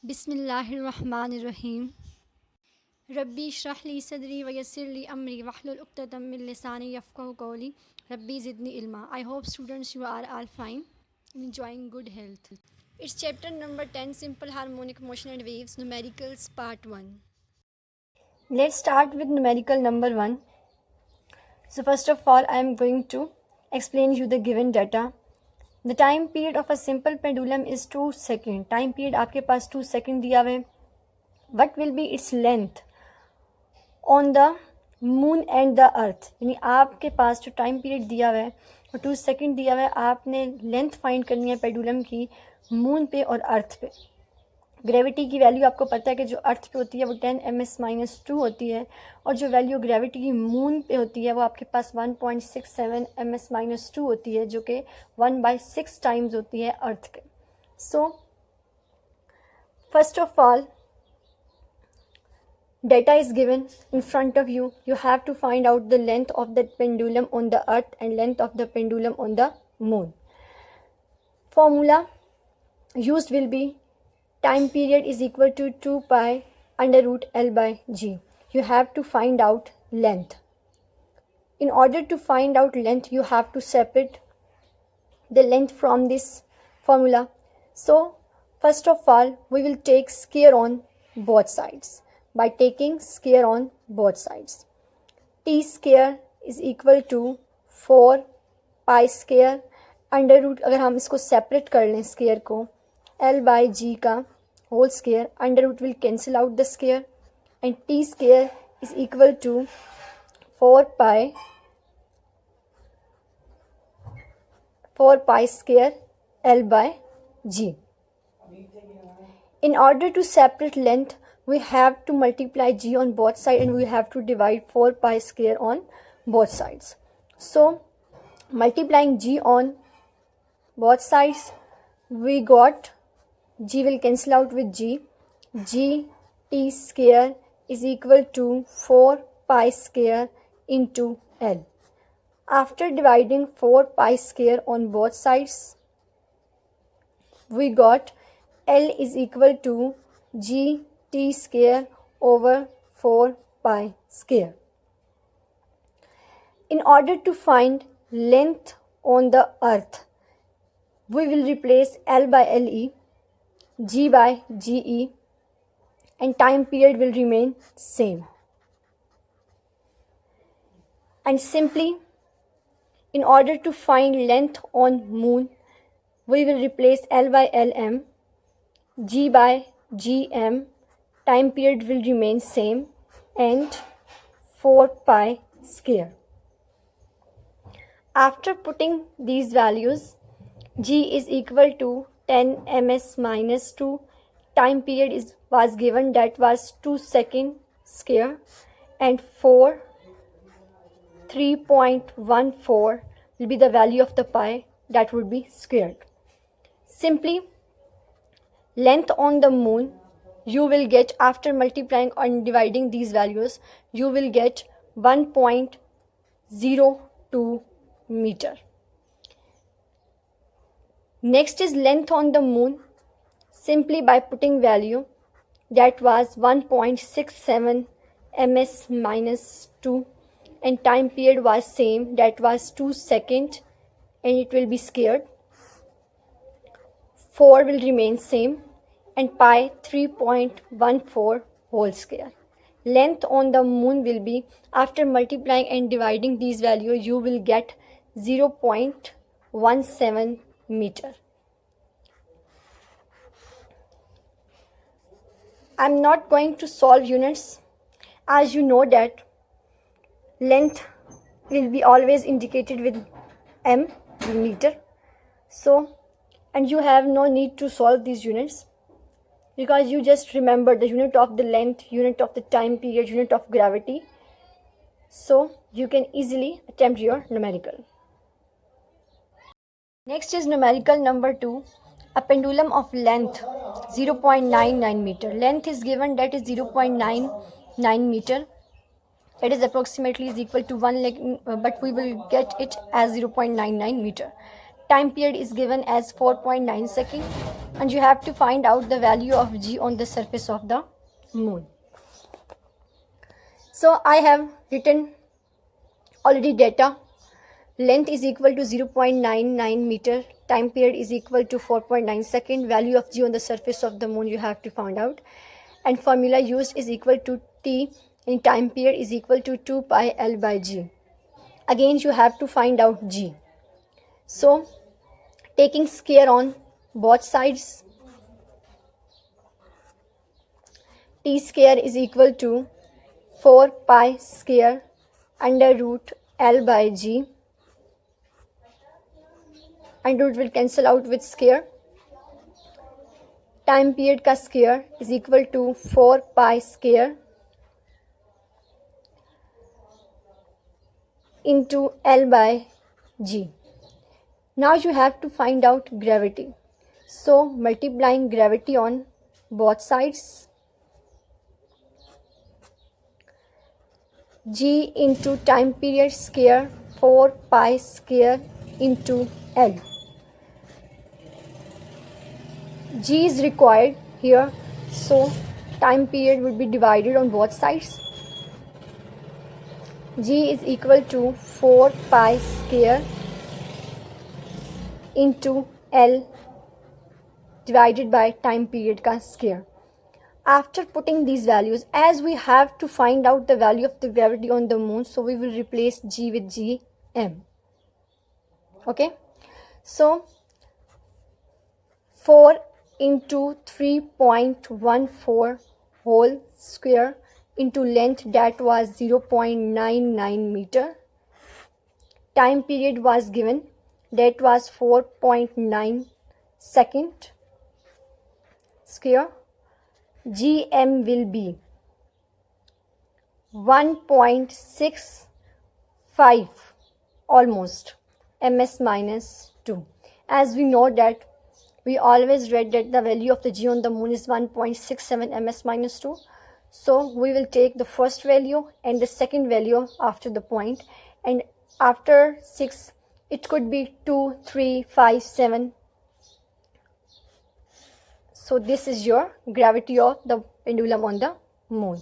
बिस्मिल्लाहिर्रहमानिर्रहीम। रब्बी इश्रह ली सदरी व यस्सिर ली अमरी वहलुल उक़्दतम मिन लिसानी यफ़क़हू क़ौली रब्बी ज़िदनी इल्मा। I hope students you are all fine and enjoying good health. It's chapter number 10, Simple Harmonic Motion and Waves, Numericals Part 1. Let's start with numerical number 1. So first of all, I am going to explain you the given data. The time period of a simple pendulum is 2 seconds. Time period आपके पास 2 second दिया हुआ है. What will be its length on the moon and the earth? यानी आपके पास जो time period दिया हुआ है और 2 सेकेंड दिया हुआ है, आपने लेंथ फाइंड करनी है पेंडुलम की मून पे और अर्थ पे. ग्रेविटी की वैल्यू आपको पता है कि जो अर्थ पे होती है वो 10 ms-2 होती है, और जो वैल्यू ग्रेविटी की मून पे होती है वो आपके पास 1.67 ms-2 होती है, जो कि 1/6 टाइम्स होती है अर्थ के. So first of all, data is given in front of you. You have to find out the length of the pendulum on the earth and length of the pendulum on the moon. Formula used will be time period is equal to 2 pi under root L by G. You have to find out length. In order to find out length, you have to separate the length from this formula. So first of all, we will take square on both sides. By taking square on both sides, t square is equal to 4 pi square under root. अगर हम इसको separate कर लें square को, L by G का whole square, under root will cancel out the square and t square is equal to 4 pi square L by G. In order to separate length, we have to multiply G on both sides and we have to divide 4 pi square on both sides. So multiplying G on both sides, we got G will cancel out with G. G t square is equal to 4 pi square into L. After dividing 4 pi square on both sides, we got L is equal to G t square over 4 pi square. In order to find length on the earth, we will replace L by LE, G by GE, and time period will remain same. And simply, in order to find length on moon, we will replace L by LM, G by GM, time period will remain same, and 4 pi square. After putting these values, G is equal to 10 ms-2. Time period was given, that was 2 seconds square, and 3.14 will be the value of the pi that would be squared. Simply, length on the moon, you will get, after multiplying and dividing these values, you will get 1.02 meter. Next is length on the moon. Simply by putting value, that was 1.67 ms-2, and time period was same, that was 2 seconds, and it will be squared. 4 will remain same, and pi 3.14 whole square. Length on the moon will be, after multiplying and dividing these values, you will get 0.17 meter. I am not going to solve units, as you know that length will be always indicated with m, meter. So, and you have no need to solve these units, because you just remember the unit of the length, unit of the time period, unit of gravity. So you can easily attempt your numerical. Next is numerical number 2. A pendulum of length 0.99 meter. Length is given, that is 0.99 meter. That is approximately is equal to 1 lakh, but we will get it as 0.99 meter. time period is given as 4.9 seconds, and you have to find out the value of g on the surface of the moon. So I have written already data. Length is equal to 0.99 meter, time period is equal to 4.9 seconds, value of g on the surface of the moon you have to find out, and formula used is equal to t in time period is equal to 2 pi L by g. Again you have to find out g. So taking square on both sides, t square is equal to 4 pi square under root L by g. Under root will cancel out with square. Time period का square is equal to 4 pi square into L by g. Now you have to find out gravity. So multiplying gravity on both sides, g into time period square 4 pi square into L. G is required here, so time period will be divided on both sides. G is equal to 4 pi square into L divided by time period का square. After putting these values, as we have to find out the value of the gravity on the moon, so we will replace G with Gm. Okay, so 4 into 3.14 whole square into length, that was 0.99 meter. Time period was given, that was 4.9 second square. Gm will be 1.65 almost ms minus 2. As we know that we always read that the value of the g on the moon is 1.67 ms minus 2. So we will take the first value and the second value after the point, and after 6 it could be 2, 3, 5, 7. So this is your gravity of the pendulum on the moon.